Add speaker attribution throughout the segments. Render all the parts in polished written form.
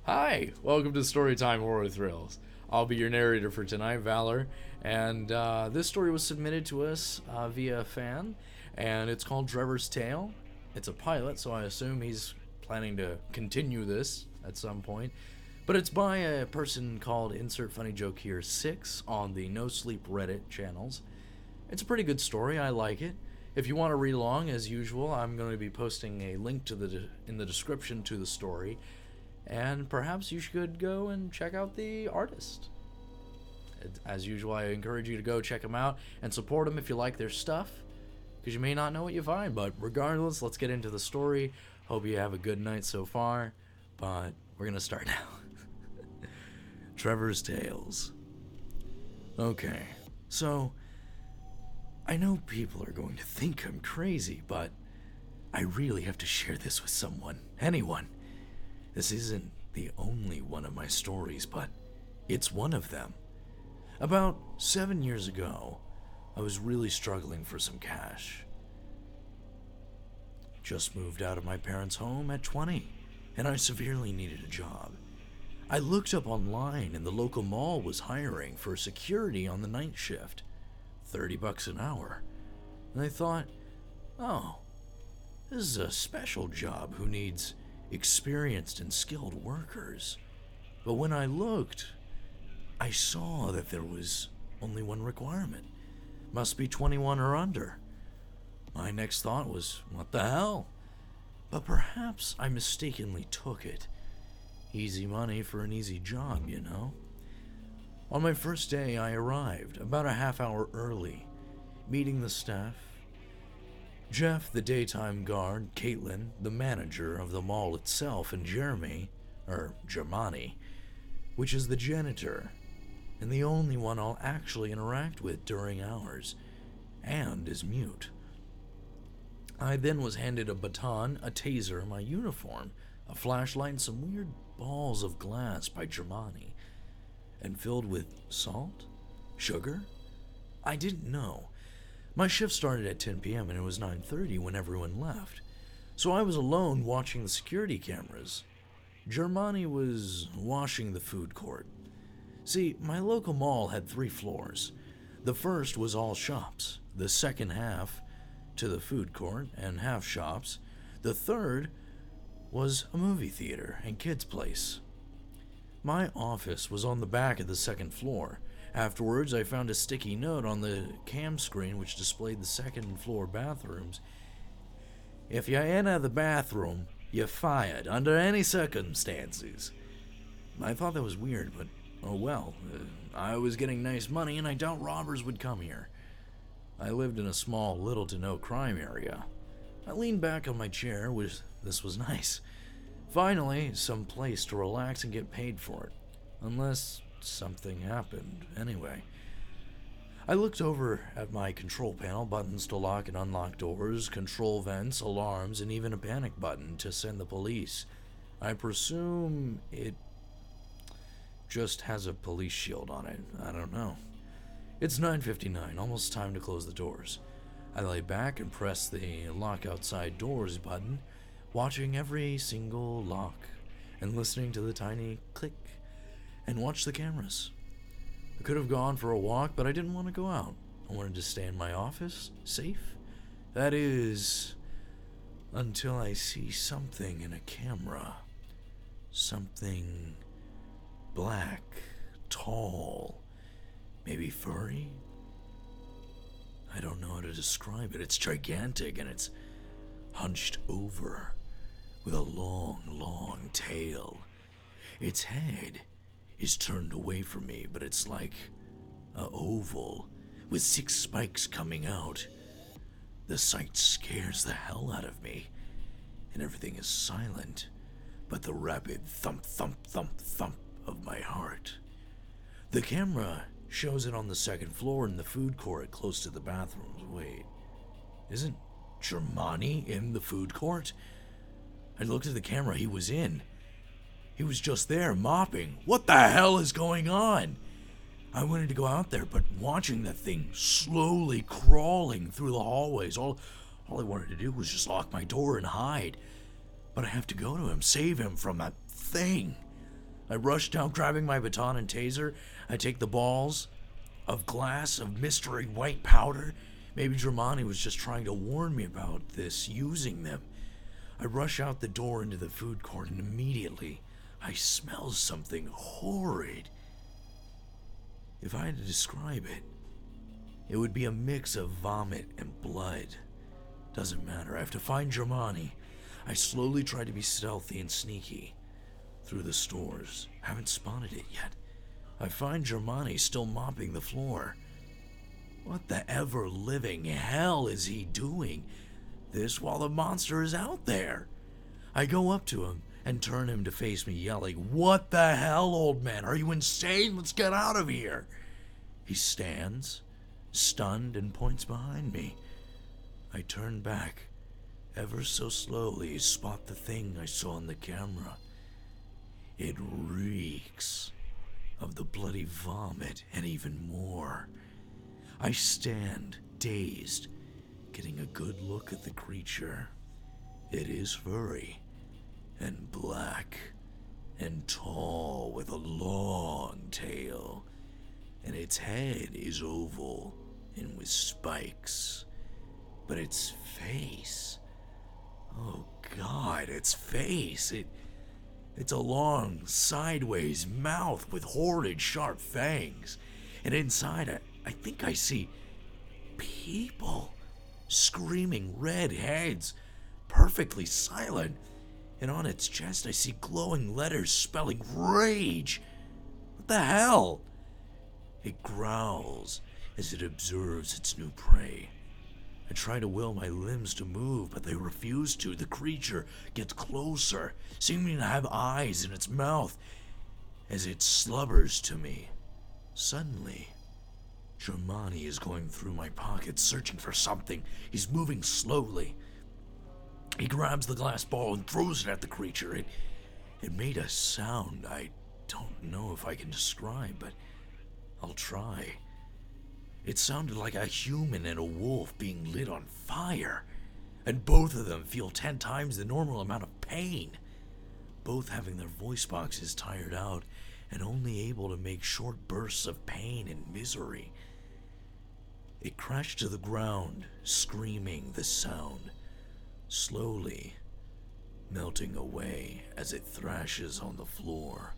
Speaker 1: Hi, welcome to Storytime Horror Thrills. I'll be your narrator for tonight, Valor, and this story was submitted to us via a fan, and it's called Trevor's Tale. It's a pilot, so I assume he's planning to continue this at some point. But it's by a person called Insert Funny Joke Here 6 on the No Sleep Reddit channels. It's a pretty good story, I like it. If you want to read along, as usual, I'm going to be posting a link to in the description to the story. And perhaps you should go and check out the artist. As usual, I encourage you to go check them out and support them if you like their stuff, because you may not know what you find. But regardless, let's get into the story. Hope you have a good night so far, but we're going to start now. Trevor's Tales. Okay, so I know people are going to think I'm crazy, but I really have to share this with someone, anyone. This isn't the only one of my stories, but it's one of them. About 7 years ago, I was really struggling for some cash. Just moved out of my parents' home at 20, and I severely needed a job. I looked up online, and the local mall was hiring for security on the night shift, $30 an hour. And I thought, oh, this is a special job who needs experienced and skilled workers. But when I looked, I saw that there was only one requirement. Must be 21 or under. My next thought was, what the hell? But perhaps I mistakenly took it. Easy money for an easy job, you know? On my first day, I arrived about a half hour early, meeting the staff. Jeff, the daytime guard, Caitlin, the manager of the mall itself, and Jeremy, which is the janitor, and the only one I'll actually interact with during hours, and is mute. I then was handed a baton, a taser, my uniform, a flashlight, and some weird balls of glass by Germani, and filled with salt? Sugar? I didn't know. My shift started at 10 p.m. and it was 9:30 when everyone left, so I was alone watching the security cameras. Germani was washing the food court. See, my local mall had 3 floors. The first was all shops, the second half to the food court and half shops. The third was a movie theater and kids' place. My office was on the back of the second floor. Afterwards, I found a sticky note on the cam screen which displayed the second floor bathrooms. If you enter the bathroom, you're fired under any circumstances. I thought that was weird, but oh well. I was getting nice money and I doubt robbers would come here. I lived in a small, little to no crime area. I leaned back on my chair, this was nice. Finally, some place to relax and get paid for it. Unless something happened, anyway. I looked over at my control panel, buttons to lock and unlock doors, control vents, alarms, and even a panic button to send the police. I presume it just has a police shield on it. I don't know. It's 9:59, almost time to close the doors. I lay back and press the lock outside doors button, watching every single lock and listening to the tiny click and watch the cameras. I could have gone for a walk, but I didn't want to go out. I wanted to stay in my office, safe. That is, until I see something in a camera. Something black, tall, maybe furry? I don't know how to describe it. It's gigantic and it's hunched over with a long, long tail. Its head is turned away from me, but it's like a oval with 6 spikes coming out. The sight scares the hell out of me, and everything is silent but the rapid thump, thump, thump, thump of my heart. The camera shows it on the second floor in the food court close to the bathrooms. Wait, isn't Germani in the food court? I looked at the camera he was in. He was just there, mopping. What the hell is going on? I wanted to go out there, but watching that thing slowly crawling through the hallways, all I wanted to do was just lock my door and hide. But I have to go to him, save him from that thing. I rush down, grabbing my baton and taser. I take the balls of glass of mystery white powder. Maybe Dramani was just trying to warn me about this, using them. I rush out the door into the food court, and immediately I smell something horrid. If I had to describe it, it would be a mix of vomit and blood. Doesn't matter, I have to find Dramani. I slowly try to be stealthy and sneaky through the stores. Haven't spotted it yet. I find Dramani still mopping the floor. What the ever-living hell is he doing? This while the monster is out there. I go up to him and turn him to face me, yelling, "What the hell, old man? Are you insane? Let's get out of here." He stands, stunned, and points behind me. I turn back, ever so slowly, spot the thing I saw on the camera. It reeks of the bloody vomit and even more. I stand, dazed, getting a good look at the creature. It is furry and black and tall with a long tail, and its head is oval and with spikes. But its face, oh God, its face, it's a long, sideways mouth with horrid, sharp fangs. And inside, I think I see people screaming, red heads, perfectly silent. And on its chest, I see glowing letters spelling rage. What the hell? It growls as it observes its new prey. I try to will my limbs to move, but they refuse to. The creature gets closer, seeming to have eyes in its mouth as it slubbers to me. Suddenly, Dramani is going through my pockets, searching for something. He's moving slowly. He grabs the glass ball and throws it at the creature. It made a sound I don't know if I can describe, but I'll try. It sounded like a human and a wolf being lit on fire, and both of them feel 10 times the normal amount of pain, both having their voice boxes tired out and only able to make short bursts of pain and misery. It crashed to the ground, screaming the sound, slowly melting away as it thrashes on the floor.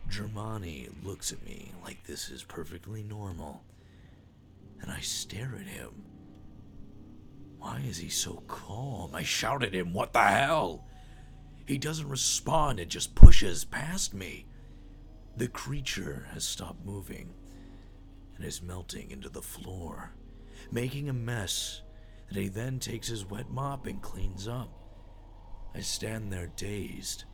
Speaker 1: Dramani looks at me like this is perfectly normal, and I stare at him. Why is he so calm? I shout at him, "What the hell?" He doesn't respond and just pushes past me. The creature has stopped moving and is melting into the floor, making a mess that he then takes his wet mop and cleans up. I stand there dazed.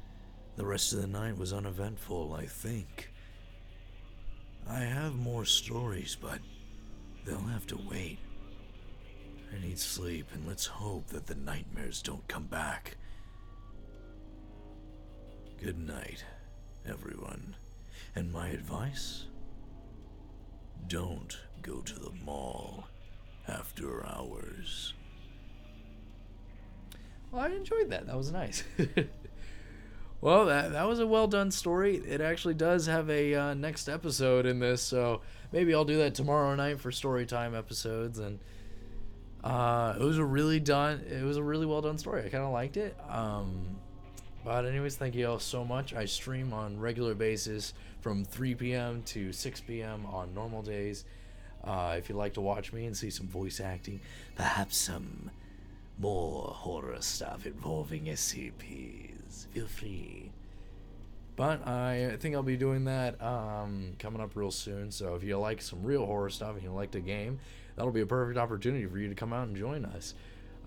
Speaker 1: The rest of the night was uneventful, I think. I have more stories, but they'll have to wait. I need sleep, and let's hope that the nightmares don't come back. Good night, everyone. And my advice? Don't go to the mall after hours.
Speaker 2: Well, I enjoyed that. That was nice. Well, that was a well done story. It actually does have a next episode in this, so maybe I'll do that tomorrow night for story time episodes. And it was a really well done story. I kind of liked it. But anyways, thank you all so much. I stream on regular basis from 3 p.m. to 6 p.m. on normal days. If you'd like to watch me and see some voice acting, perhaps some more horror stuff involving SCPs, feel free. But I think I'll be doing that coming up real soon. So if you like some real horror stuff and you like the game, that'll be a perfect opportunity for you to come out and join us.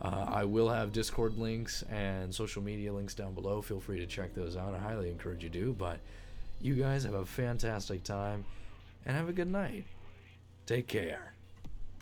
Speaker 2: I will have Discord links and social media links down below. Feel free to check those out. I highly encourage you to. But you guys have a fantastic time and have a good night. Take care.